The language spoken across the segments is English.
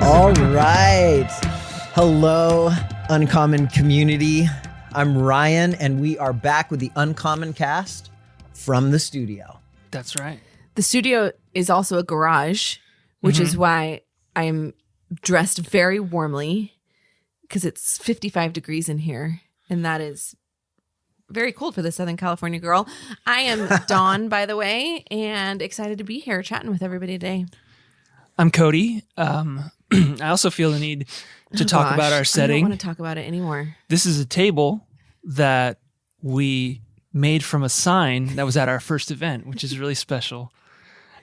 All right. Hello, Uncommon community. I'm Ryan, and we are back with the Uncommon cast from the studio. That's right. The studio is also a garage, which is why I'm dressed very warmly because it's 55 degrees in here. And that is very cold for the Southern California girl. I am Dawn, by the way, and excited to be here chatting with everybody today. I'm Cody. I also feel the need to talk about our I setting. don't want to talk about it anymore. This is a table that we made from a sign that was at our first event, which is really special.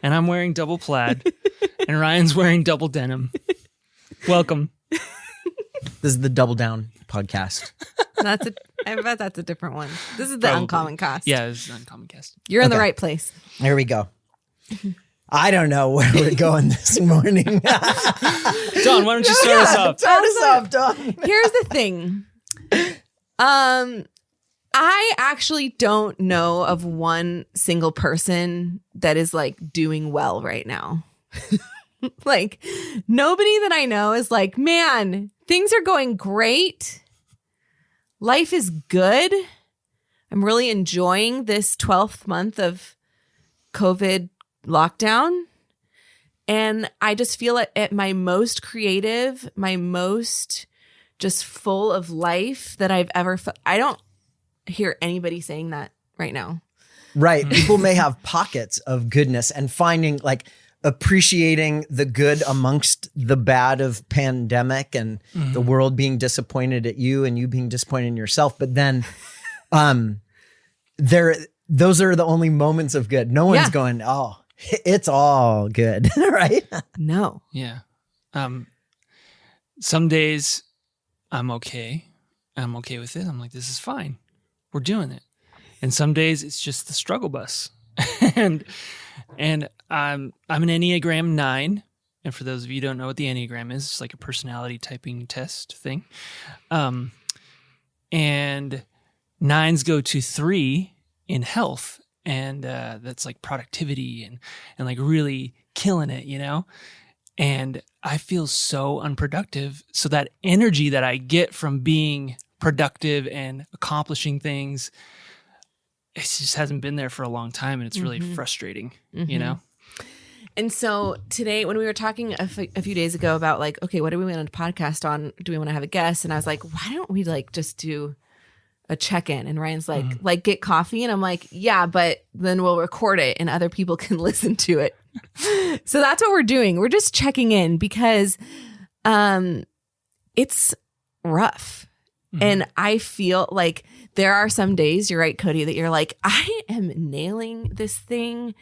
And I'm wearing double plaid, and Ryan's wearing double denim. Welcome. This is the Double Down podcast. I bet that's a different one. This is the Probably. Uncommon cast. Yeah, this is an Uncommon cast. You're in the Okay. right place. Here we go. I don't know where we're going this morning. Dawn, why don't you start us up? Start us off, Dawn. Here's the thing. I actually don't know of one single person that is like doing well right now. Like nobody that I know is like, man, things are going great. Life is good. I'm really enjoying this 12th month of COVID lockdown. And I just feel at my most creative, my most just full of life that I've ever felt. I don't hear anybody saying that right now. Right. People may have pockets of goodness and finding like appreciating the good amongst the bad of pandemic and the world being disappointed at you and you being disappointed in yourself. But then those are the only moments of good. No one's going, oh, it's all good. Right. No. Yeah. Some days I'm okay. I'm okay with it. I'm like, this is fine. We're doing it. And some days it's just the struggle bus. and I'm an Enneagram 9. And for those of you who don't know what the Enneagram is, it's like a personality typing test thing. And 9s go to 3 in health. And that's like productivity and like really killing it, you know? And I feel so unproductive. So that energy that I get from being productive and accomplishing things, it just hasn't been there for a long time. And it's really frustrating, you know? And so today, when we were talking a few days ago about like, okay, what do we want to podcast on? Do we want to have a guest? And I was like, why don't we like just do a check-in? And Ryan's like get coffee. And I'm like, yeah, but then we'll record it and other people can listen to it. So that's what we're doing. We're just checking in because it's rough. And I feel like there are some days, you're right, Cody, that you're like, I am nailing this thing.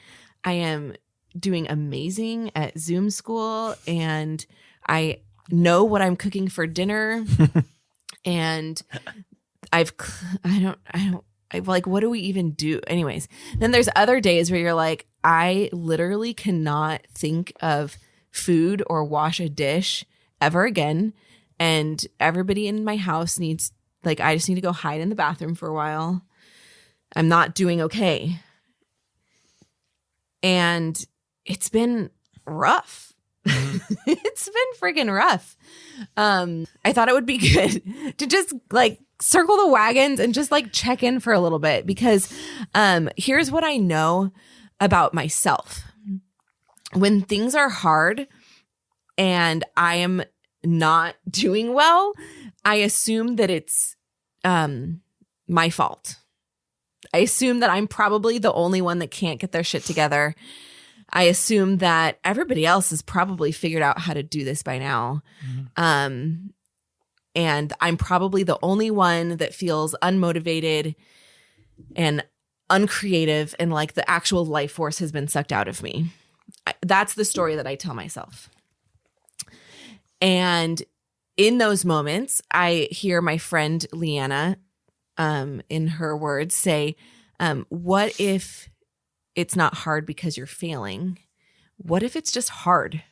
I am doing amazing at Zoom school and I know what I'm cooking for dinner. And I like, what do we even do? Anyways, then there's other days where you're like, I literally cannot think of food or wash a dish ever again. And everybody in my house needs, like, I just need to go hide in the bathroom for a while. I'm not doing okay. And it's been rough. It's been friggin' rough. I thought it would be good to just like circle the wagons and just like check in for a little bit because here's what I know about myself. When things are hard and I am not doing well, I assume that it's my fault. I assume that I'm probably the only one that can't get their shit together. I assume that everybody else has probably figured out how to do this by now. And I'm probably the only one that feels unmotivated and uncreative and like the actual life force has been sucked out of me. That's the story that I tell myself. And in those moments, I hear my friend Leanna, in her words, say, what if it's not hard because you're failing? What if it's just hard?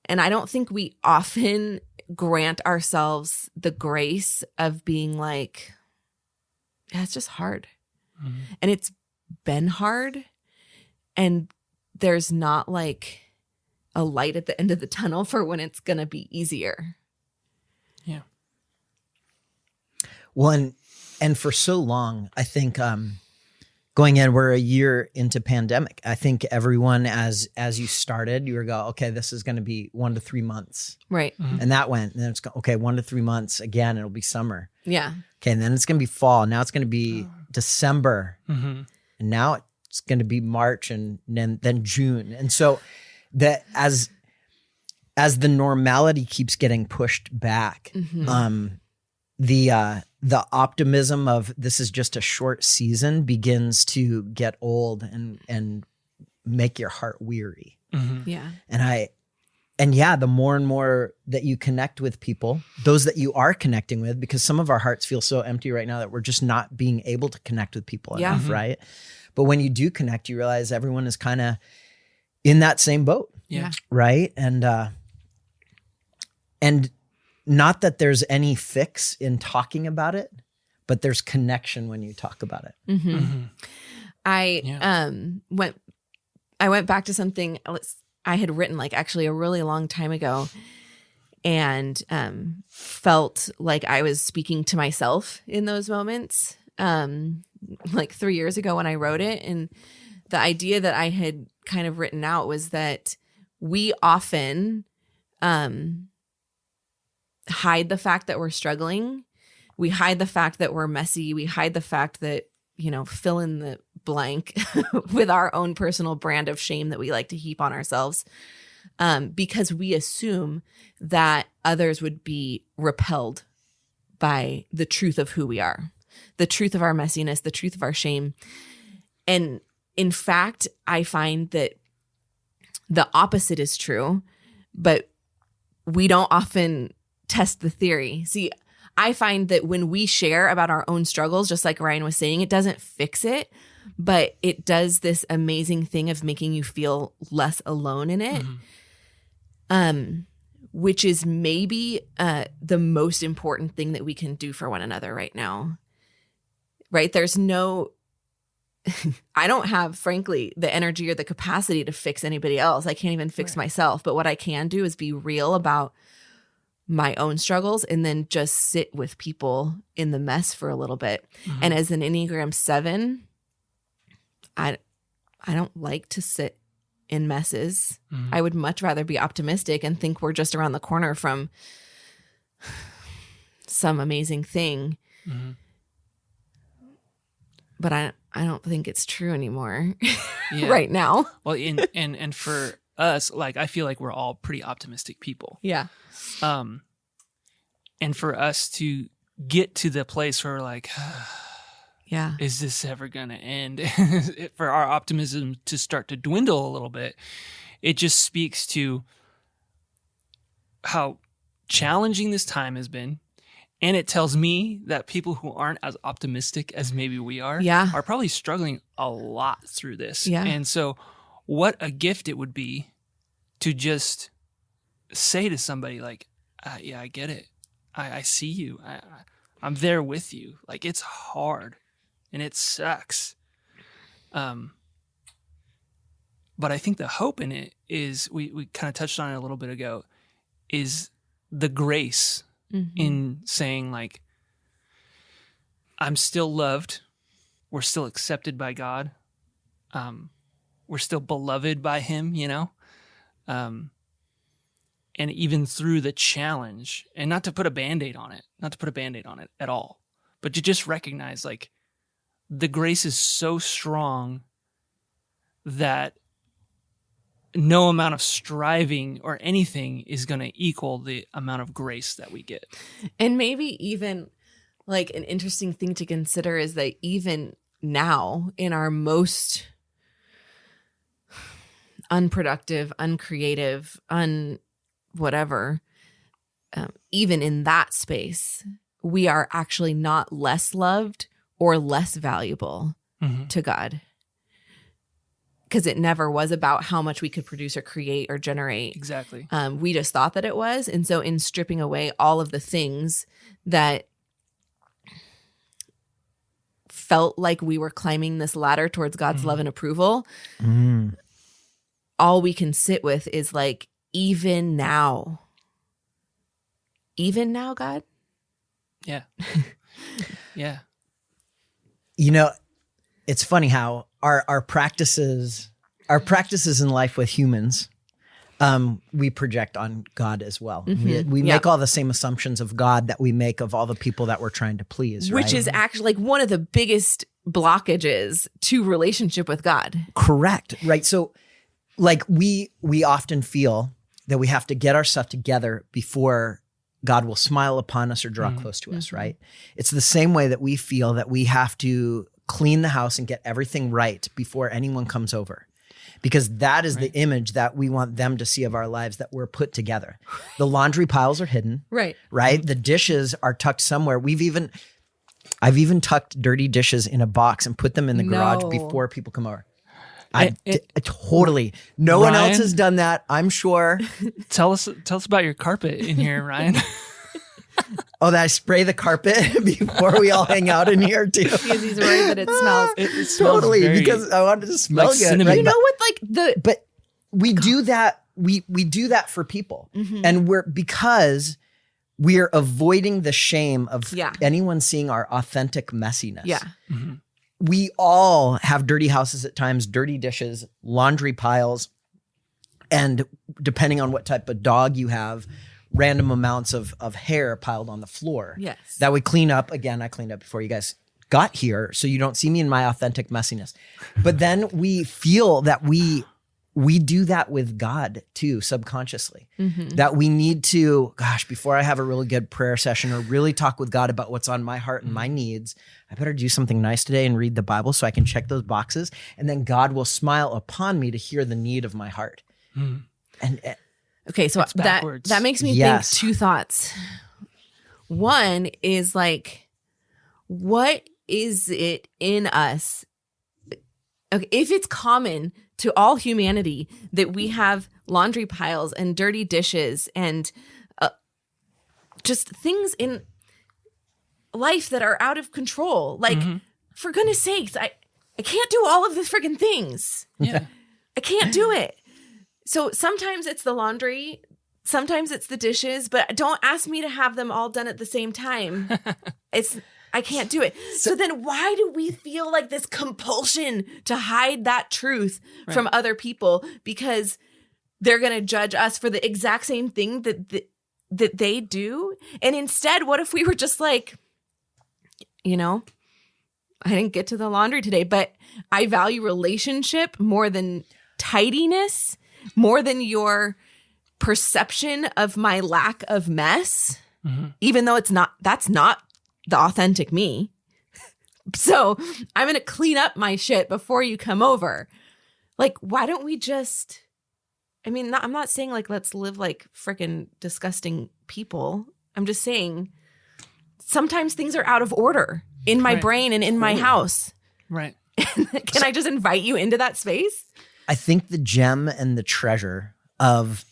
And I don't think we often grant ourselves the grace of being like, yeah, it's just hard. Mm-hmm. And it's been hard. And there's not like a light at the end of the tunnel for when it's going to be easier. Yeah. Well, and for so long, I think going in, we're a year into pandemic. I think everyone, as you started, you were go, okay, this is going to be 1 to 3 months. Right. And that went, and then it's okay, 1 to 3 months again, it'll be summer. Yeah. Okay, and then it's going to be fall. Now it's going to be December. Mhm. And now it's going to be March and then June. And so that as the normality keeps getting pushed back, the optimism of this is just a short season begins to get old and make your heart weary. Yeah. And yeah, the more and more that you connect with people, those that you are connecting with, because some of our hearts feel so empty right now that we're just not being able to connect with people Yeah. enough, right? But when you do connect, you realize everyone is kind of in that same boat, Yeah. right? And not that there's any fix in talking about it, but there's connection when you talk about it. I went back to something I had written like actually a really long time ago, and felt like I was speaking to myself in those moments, like 3 years ago when I wrote it. And the idea that I had kind of written out was that we often hide the fact that we're struggling. We hide the fact that we're messy. We hide the fact that, fill in the blank with our own personal brand of shame that we like to heap on ourselves, because we assume that others would be repelled by the truth of who we are, the truth of our messiness, the truth of our shame. And in fact, I find that the opposite is true, but we don't often test the theory. See, I find that when we share about our own struggles, just like Ryan was saying, it doesn't fix it, but it does this amazing thing of making you feel less alone in it, which is maybe the most important thing that we can do for one another right now. Right? There's no, I don't have, frankly, the energy or the capacity to fix anybody else. I can't even fix myself. But what I can do is be real about my own struggles and then just sit with people in the mess for a little bit. And as an Enneagram 7, I don't like to sit in messes. I would much rather be optimistic and think we're just around the corner from some amazing thing. But I don't think it's true anymore right now. Well, and for us, like, I feel like we're all pretty optimistic people. Yeah. And for us to get to the place where we're like, Yeah. is this ever going to end? For our optimism to start to dwindle a little bit, it just speaks to how challenging this time has been. And it tells me that people who aren't as optimistic as maybe we are are probably struggling a lot through this. Yeah. And so what a gift it would be to just say to somebody like, yeah, I get it. I see you. I'm there with you. Like, it's hard and it sucks. But I think the hope in it is, we kind of touched on it a little bit ago, is the grace in saying, like, I'm still loved. We're still accepted by God. We're still beloved by him, and even through the challenge, and not to put a Band-Aid on it at all, but to just recognize, like, the grace is so strong that no amount of striving or anything is going to equal the amount of grace that we get. And maybe even, like, an interesting thing to consider is that even now, in our most unproductive, uncreative, whatever, even in that space, we are actually not less loved or less valuable to God. Because it never was about how much we could produce or create or generate. Exactly. We just thought that it was. And so in stripping away all of the things that felt like we were climbing this ladder towards God's love and approval, all we can sit with is like, even now, God. Yeah. Yeah. You know, it's funny how our practices in life with humans, we project on God as well. We make all the same assumptions of God that we make of all the people that we're trying to please, right? Which is actually like one of the biggest blockages to relationship with God. Correct. Right. So like we often feel that we have to get our stuff together before God will smile upon us or draw close to us, right? It's the same way that we feel that we have to clean the house and get everything right before anyone comes over. Because that is the image that we want them to see of our lives, that we're put together. The laundry piles are hidden, Right? The dishes are tucked somewhere. I've even tucked dirty dishes in a box and put them in the garage before people come over. Totally. No one else has done that, I'm sure. Tell us about your carpet in here, Ryan. Oh, that I spray the carpet before we all hang out in here too. Because he's worried that it smells. It smells Totally, very, because I wanted to smell like good. cinnamon. Right? You know what? Like But we do that. We do that for people, and because we're avoiding the shame of anyone seeing our authentic messiness. Yeah. We all have dirty houses at times, dirty dishes, laundry piles, and depending on what type of dog you have, random amounts of hair piled on the floor. Yes. That we clean up. Again, I cleaned up before you guys got here, so you don't see me in my authentic messiness. But then we feel that we do that with God too, subconsciously. That we need to, before I have a really good prayer session or really talk with God about what's on my heart and my needs, I better do something nice today and read the Bible so I can check those boxes. And then God will smile upon me to hear the need of my heart. And okay, so that makes me think two thoughts. One is like, what is it in us? Okay, if it's common to all humanity that we have laundry piles and dirty dishes and just things in life that are out of control, like for goodness sakes, I can't do all of the friggin' things. Yeah. I can't do it. So sometimes it's the laundry, sometimes it's the dishes, but don't ask me to have them all done at the same time. I can't do it. So then why do we feel like this compulsion to hide that truth from other people? Because they're going to judge us for the exact same thing that they do. And instead, what if we were just like, I didn't get to the laundry today, but I value relationship more than tidiness, more than your perception of my lack of mess, even though that's not the authentic me. So I'm going to clean up my shit before you come over. Like, why don't we just, I'm not saying like, let's live like freaking disgusting people. I'm just saying sometimes things are out of order in my brain and in my house. Right. Can I just invite you into that space? I think the gem and the treasure of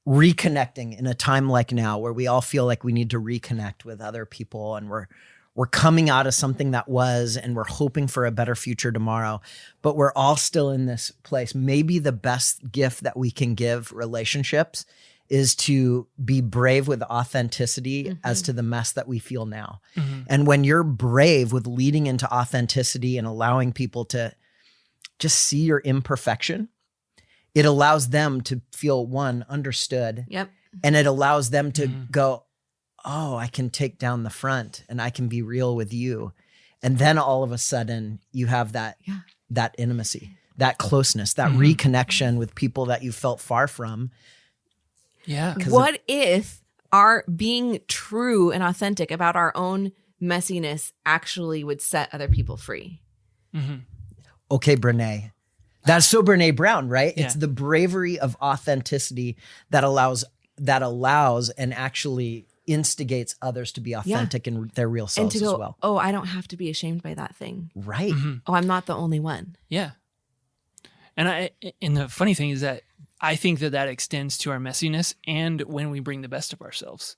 reconnecting in a time like now, where we all feel like we need to reconnect with other people, and we're coming out of something that was, and we're hoping for a better future tomorrow, but we're all still in this place. Maybe the best gift that we can give relationships is to be brave with authenticity as to the mess that we feel now. And when you're brave with leading into authenticity and allowing people to just see your imperfection, it allows them to feel, one, understood. Yep. And it allows them to go, oh, I can take down the front and I can be real with you. And then all of a sudden you have that intimacy, that closeness, that reconnection with people that you felt far from. Yeah. What if our being true and authentic about our own messiness actually would set other people free? Okay, Brene. That's so Brene Brown, right? Yeah. It's the bravery of authenticity that allows and actually instigates others to be authentic in their real selves and to go, as well. Oh, I don't have to be ashamed by that thing. Right. Oh, I'm not the only one. Yeah. And the funny thing is that I think that extends to our messiness and when we bring the best of ourselves.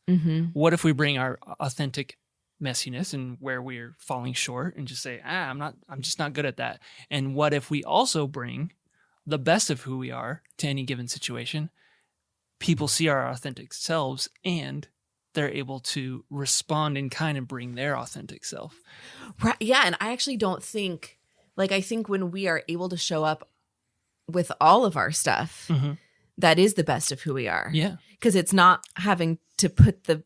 What if we bring our authentic messiness and where we're falling short and just say, I'm just not good at that. And what if we also bring the best of who we are to any given situation, people see our authentic selves and they're able to respond in kind and bring their authentic self. Right. Yeah. And I actually don't think, like, I think when we are able to show up with all of our stuff, that is the best of who we are. Yeah. Because it's not having to put the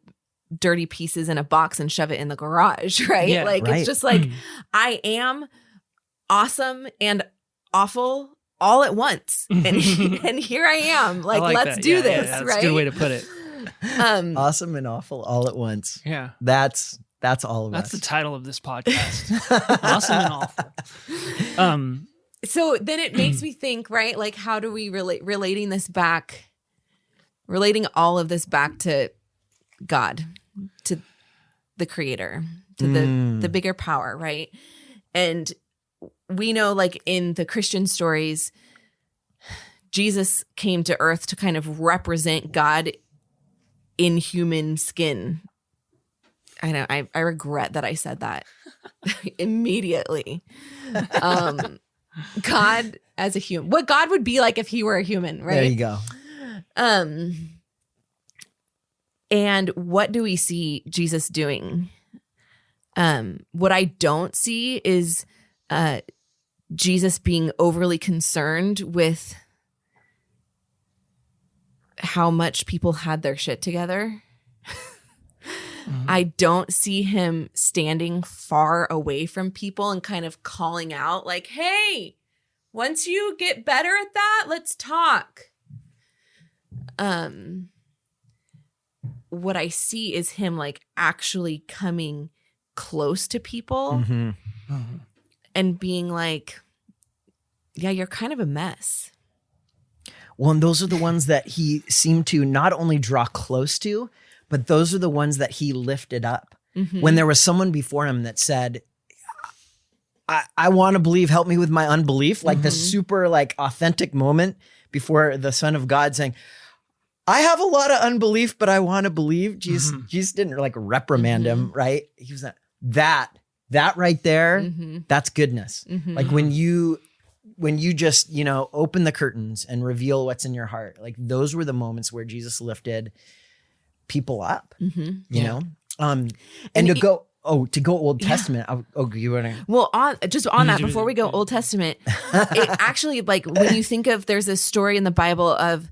dirty pieces in a box and shove it in the garage, right? Yeah, like, right. it's just like, I am awesome and awful all at once. And, and here I am. Like, let's that. do Yeah, this, that's right? a good way to put it. Awesome and awful all at once. Yeah. That's all of That's us. the title of this podcast. Awesome and awful. So then it makes me think, right? Like, how do we relating all of this back to God, to the creator, to the bigger power, right? And we know, like, in the Christian stories, Jesus came to earth to kind of represent God in human skin. I know, I regret that I said that immediately. God as a human, what God would be like if he were a human, right? There you go. And what do we see Jesus doing? What I don't see is Jesus being overly concerned with how much people had their shit together. I don't see him standing far away from people and kind of calling out like, hey, once you get better at that, let's talk. What I see is him like actually coming close to people and being like, yeah, you're kind of a mess. Well, and those are the ones that he seemed to not only draw close to, but those are the ones that he lifted up. When there was someone before him that said, I want to believe, help me with my unbelief. Like this super like authentic moment before the Son of God saying, I have a lot of unbelief, but I want to believe. Jesus didn't like reprimand him, right? He was that right there, that's goodness. Like when you just, open the curtains and reveal what's in your heart, like those were the moments where Jesus lifted people up, you know? And to go Old Testament. You want to? Well, on that, before we go Old Testament, it actually, like, when you think of, there's this story in the Bible of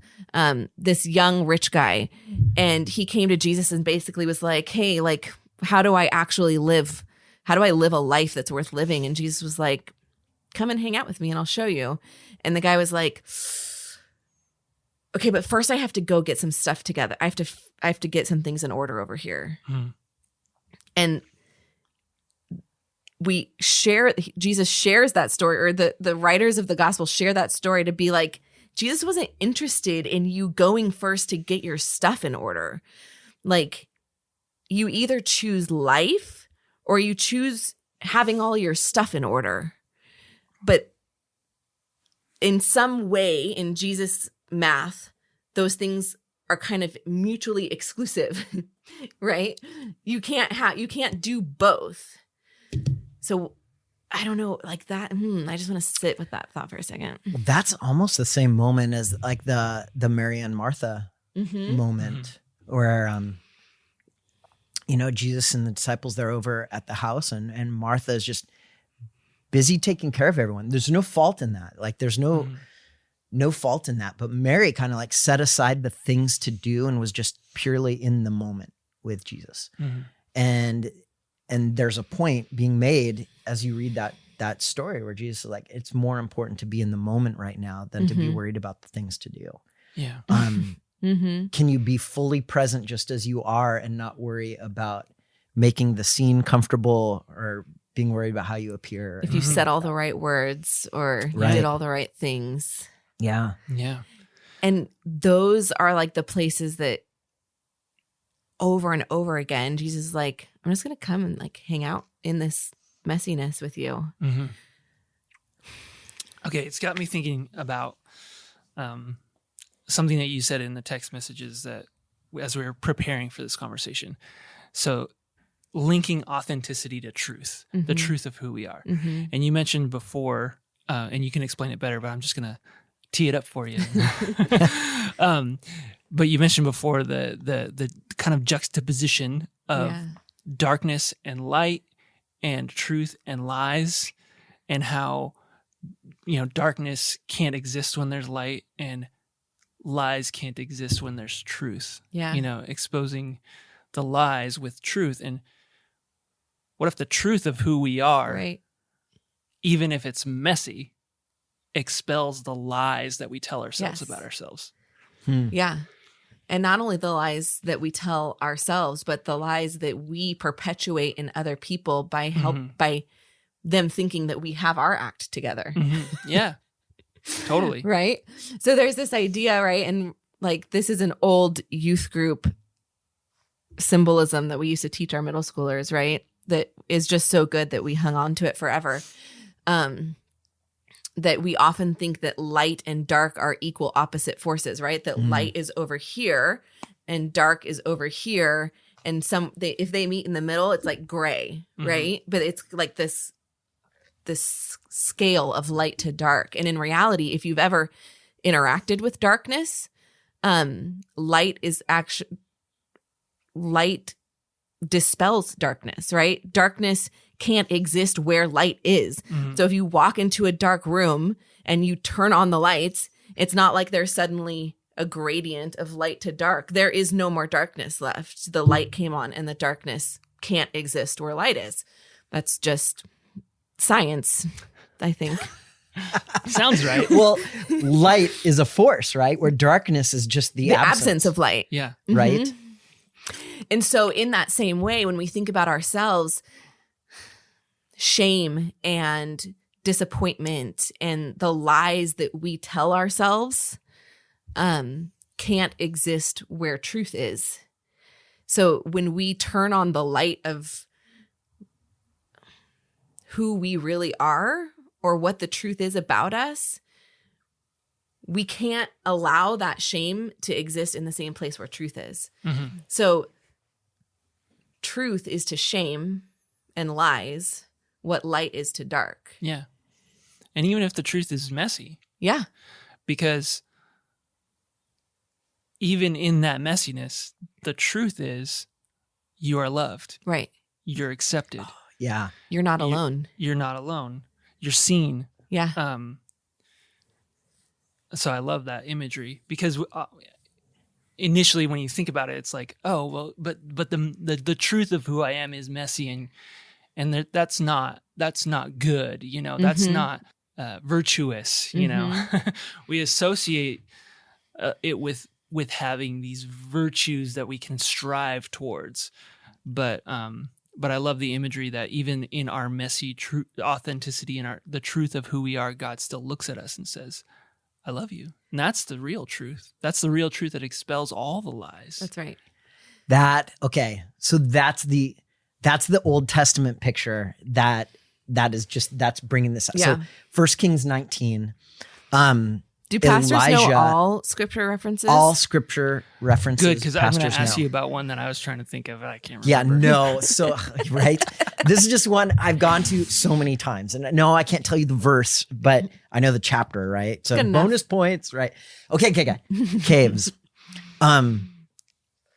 this young rich guy, and he came to Jesus and basically was like, hey, like, how do I actually live? How do I live a life that's worth living? And Jesus was like, come and hang out with me and I'll show you. And the guy was like, okay, but first I have to go get some stuff together. I have to get some things in order over here. And Jesus shares that story, or the writers of the gospel share that story to be like, Jesus wasn't interested in you going first to get your stuff in order. Like, you either choose life or you choose having all your stuff in order. But in some way, in Jesus' math, those things are kind of mutually exclusive, right? You can't do both. So I don't know, like that. I just want to sit with that thought for a second. Well, that's almost the same moment as like the Mary and Martha moment where, Jesus and the disciples, they're over at the house and Martha is just busy taking care of everyone. There's no fault in that. Like there's no fault in that. But Mary kind of like set aside the things to do and was just purely in the moment with Jesus. And there's a point being made as you read that story where Jesus is like, it's more important to be in the moment right now than to be worried about the things to do. Yeah. Can you be fully present just as you are and not worry about making the scene comfortable or being worried about how you appear? If you said all the right words or you did all the right things. Yeah. Yeah. And those are like the places that over and over again, Jesus is like, I'm just going to come and like hang out in this messiness with you. Okay. It's got me thinking about something that you said in the text messages that as we were preparing for this conversation. So linking authenticity to truth, the truth of who we are. And you mentioned before, and you can explain it better, but I'm just going to tee it up for you. But you mentioned before the kind of juxtaposition of darkness and light and truth and lies, and how, darkness can't exist when there's light and lies can't exist when there's truth. Yeah. Exposing the lies with truth. And what if the truth of who we are, Right. even if it's messy, expels the lies that we tell ourselves Yes. about ourselves? Yeah. And not only the lies that we tell ourselves, but the lies that we perpetuate in other people by by them thinking that we have our act together. Yeah, totally. Right. So there's this idea, right? And like, this is an old youth group symbolism that we used to teach our middle schoolers, right? That is just so good that we hung on to it forever. That we often think that light and dark are equal opposite forces, right? That light is over here and dark is over here. And if they meet in the middle, it's like gray, right? But it's like this scale of light to dark. And in reality, if you've ever interacted with darkness, light dispels darkness, right? Darkness can't exist where light is. So if you walk into a dark room and you turn on the lights, it's not like there's suddenly a gradient of light to dark. There is no more darkness left. The light came on and the darkness can't exist where light is. That's just science, I think. Sounds right. Well, light is a force, right? Where darkness is just the absence of light. Yeah. Right? And so in that same way, when we think about ourselves, shame and disappointment and the lies that we tell ourselves can't exist where truth is. So when we turn on the light of who we really are or what the truth is about us, we can't allow that shame to exist in the same place where truth is. So truth is to shame and lies what light is to dark. Yeah. And even if the truth is messy, Yeah. because even in that messiness, the truth is you are loved. Right. You're accepted. Yeah. You're not alone. You're not alone. You're seen. Yeah. So I love that imagery because initially when you think about it, it's like, oh, well, but the truth of who I am is messy and that's not good. That's not virtuous. We associate it with having these virtues that we can strive towards. But I love the imagery that even in our messy authenticity and the truth of who we are, God still looks at us and says, I love you. And that's the real truth. That's the real truth that expels all the lies. That's right. So that's the Old Testament picture that's bringing this up. Yeah. So 1 Kings 19, Do pastors know Elijah- all scripture references? all scripture references. Good, because I'm going to pastors ask know. you about one that I was trying to think of, and I can't Yeah, remember. no. So, right. This is just one I've gone to so many times. And no, I can't tell you the verse, but I know the chapter, right? So Good enough. bonus points, right? Okay. Caves.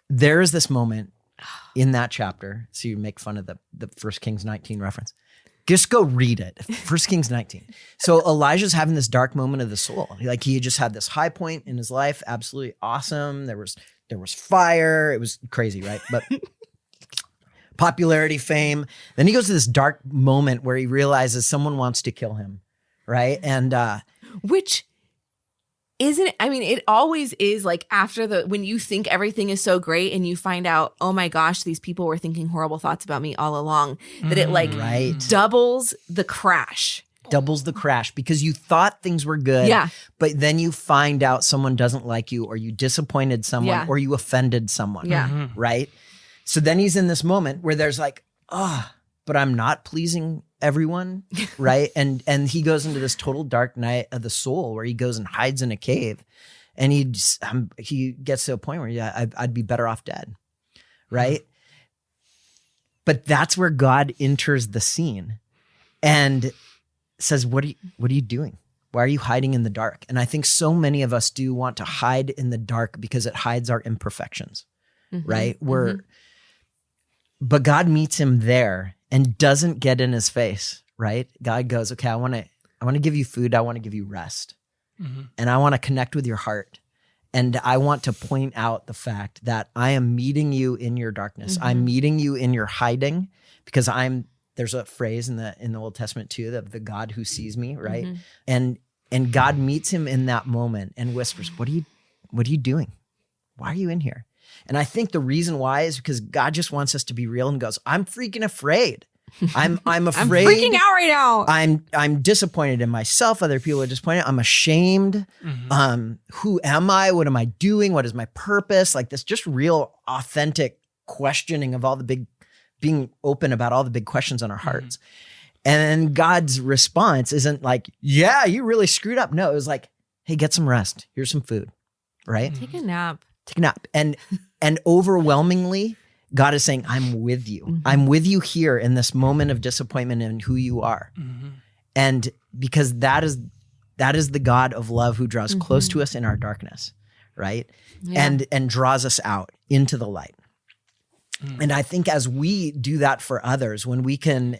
There is this moment in that chapter. So you make fun of the 1 Kings 19 reference. Just go read it. 1 Kings 19. So Elijah's having this dark moment of the soul. Like he had just had this high point in his life. Absolutely awesome. There was fire. It was crazy, right? But popularity, fame. Then he goes to this dark moment where he realizes someone wants to kill him, right? And Which isn't, I mean, it always is like after when you think everything is so great and you find out, oh my gosh, these people were thinking horrible thoughts about me all along, that it like Right. doubles the crash. doubles the crash because you thought things were good, Yeah. but then you find out someone doesn't like you or you disappointed someone Yeah. or you offended someone, Yeah. right? So then he's in this moment where there's like, but I'm not pleasing everyone, right? And he goes into this total dark night of the soul where he goes and hides in a cave, and he gets to a point where I'd be better off dead, right? But that's where God enters the scene and says, "What are you doing? Why are you hiding in the dark? And I think so many of us do want to hide in the dark because it hides our imperfections, right? But God meets him there and doesn't get in his face, right? God goes, okay, I want to give you food. I want to give you rest. And I want to connect with your heart. And I want to point out the fact that I am meeting you in your darkness. I'm meeting you in your hiding because there's a phrase in the Old Testament too, of the God who sees me, right? And God meets him in that moment and whispers, what are you doing? Why are you in here? And I think the reason why is because God just wants us to be real and goes, I'm freaking afraid. I'm afraid. I'm freaking out right now. I'm disappointed in myself. Other people are disappointed. I'm ashamed. Who am I? What am I doing? What is my purpose? Like this just real authentic questioning of being open about all the big questions on our hearts. And then God's response isn't like, yeah, you really screwed up. No, it was like, hey, get some rest. Here's some food, right? Take a nap. And overwhelmingly, God is saying, I'm with you. I'm with you here in this moment of disappointment in who you are. And because that is the God of love who draws close to us in our darkness, right? Yeah. And draws us out into the light. And I think as we do that for others, when we can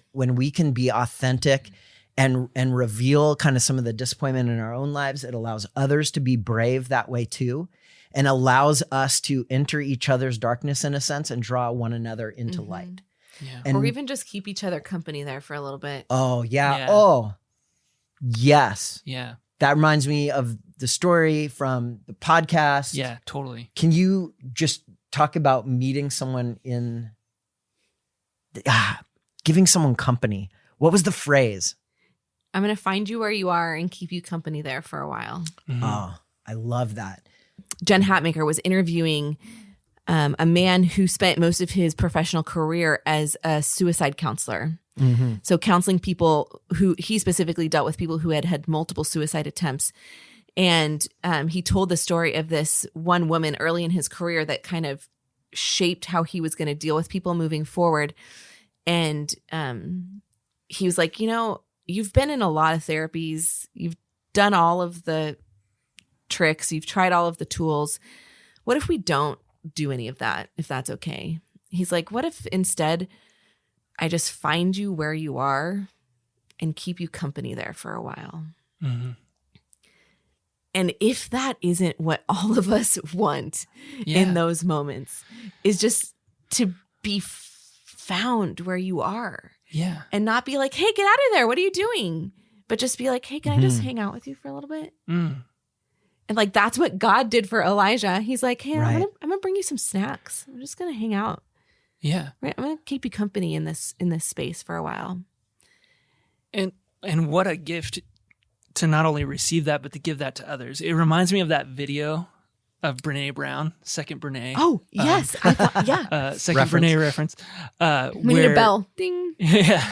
be authentic and reveal kind of some of the disappointment in our own lives, it allows others to be brave that way too, and allows us to enter each other's darkness in a sense and draw one another into light. Yeah. And Or even just keep each other company there for a little bit. oh yeah. Yeah. Oh yes. Yeah. That reminds me of the story from the podcast. Yeah, totally. Can you just talk about meeting someone giving someone company? What was the phrase? I'm going to find you where you are and keep you company there for a while. Oh, I love that. Jen Hatmaker was interviewing a man who spent most of his professional career as a suicide counselor. So counseling people who he specifically dealt with people who had multiple suicide attempts. And he told the story of this one woman early in his career that kind of shaped how he was going to deal with people moving forward. And he was like, you've been in a lot of therapies. You've done all of the tricks. You've tried all of the tools. What if we don't do any of that, if that's okay? He's like, what if instead I just find you where you are and keep you company there for a while? And if that isn't what all of us want in those moments, is just to be found where you are. Yeah. And not be like, hey, get out of there. What are you doing? But just be like, hey, can I just hang out with you for a little bit? And like, that's what God did for Elijah. He's like, hey, Right. I'm gonna bring you some snacks. I'm just gonna hang out. Yeah. Right. I'm gonna keep you company in this space for a while. And what a gift to not only receive that, but to give that to others. It reminds me of that video of Brene Brown, second Brene. Oh, yes. I thought, yeah. Second Reference. Brene reference. We need a bell. Ding. Yeah.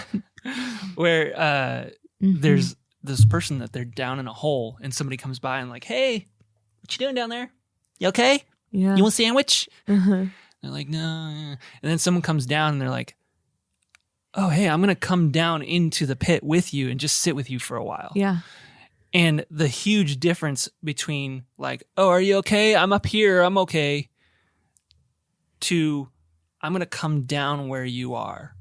Where there's this person that they're down in a hole and somebody comes by and like, hey, what you doing down there? You okay? Yeah. You want a sandwich? Uh-huh. They're like, no. And then someone comes down and they're like, oh, hey, I'm going to come down into the pit with you and just sit with you for a while. Yeah. And the huge difference between like, oh, are you okay? I'm up here. I'm okay. To I'm going to come down where you are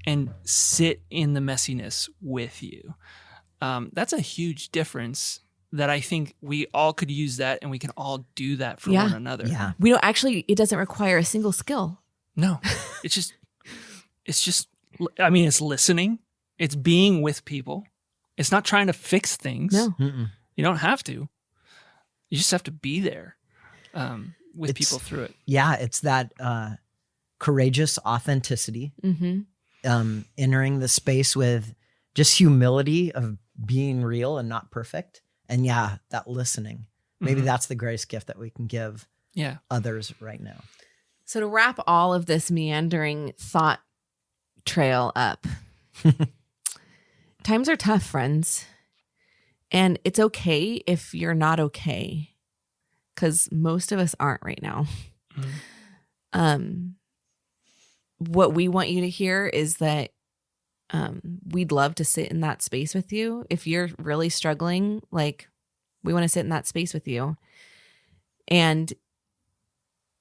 and sit in the messiness with you. That's a huge difference that I think we all could use that and we can all do that for one another. Yeah. We don't actually, it doesn't require a single skill. No, it's just, I mean, it's listening. It's being with people. It's not trying to fix things. No. You don't have to. You just have to be there with people through it. Yeah, it's that courageous authenticity, entering the space with just humility of being real and not perfect. And yeah, that listening. Maybe that's the greatest gift that we can give others right now. So to wrap all of this meandering thought trail up, times are tough, friends. And it's okay if you're not okay, because most of us aren't right now. What we want you to hear is that we'd love to sit in that space with you. If you're really struggling, like, we want to sit in that space with you. And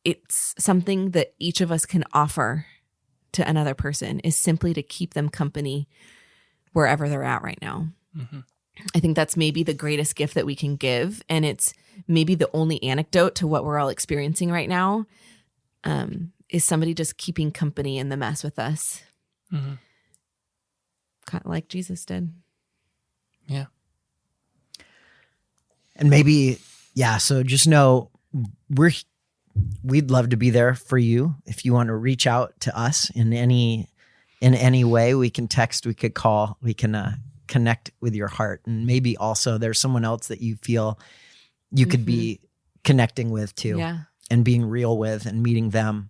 it's something that each of us can offer to another person, is simply to keep them company wherever they're at right now. Mm-hmm. I think that's maybe the greatest gift that we can give. And it's maybe the only antidote to what we're all experiencing right now, is somebody just keeping company in the mess with us. Mm-hmm. Kind of like Jesus did. Yeah. And maybe, yeah, so just know we'd love to be there for you. If you want to reach out to us in any way, we can text, we could call, we can connect with your heart. And maybe also there's someone else that you feel you could be connecting with too. Yeah. And being real with and meeting them.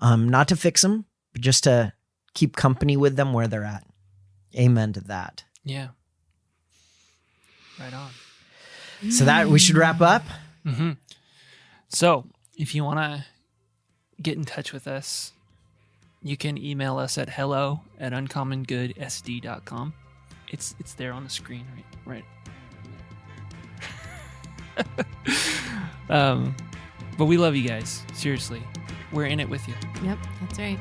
Not to fix them, but just to keep company with them where they're at. Amen to that. Yeah. Right on. So that we should wrap up. Mm-hmm. So if you want to get in touch with us, you can email us at hello@uncommongoodsd.com. It's there on the screen, right? But we love you guys. Seriously. We're in it with you. Yep, that's right.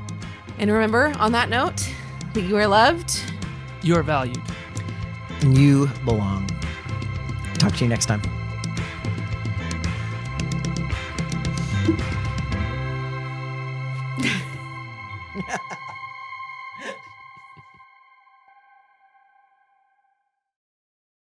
And remember, on that note, that you are loved. You are valued. And you belong. Talk to you next time.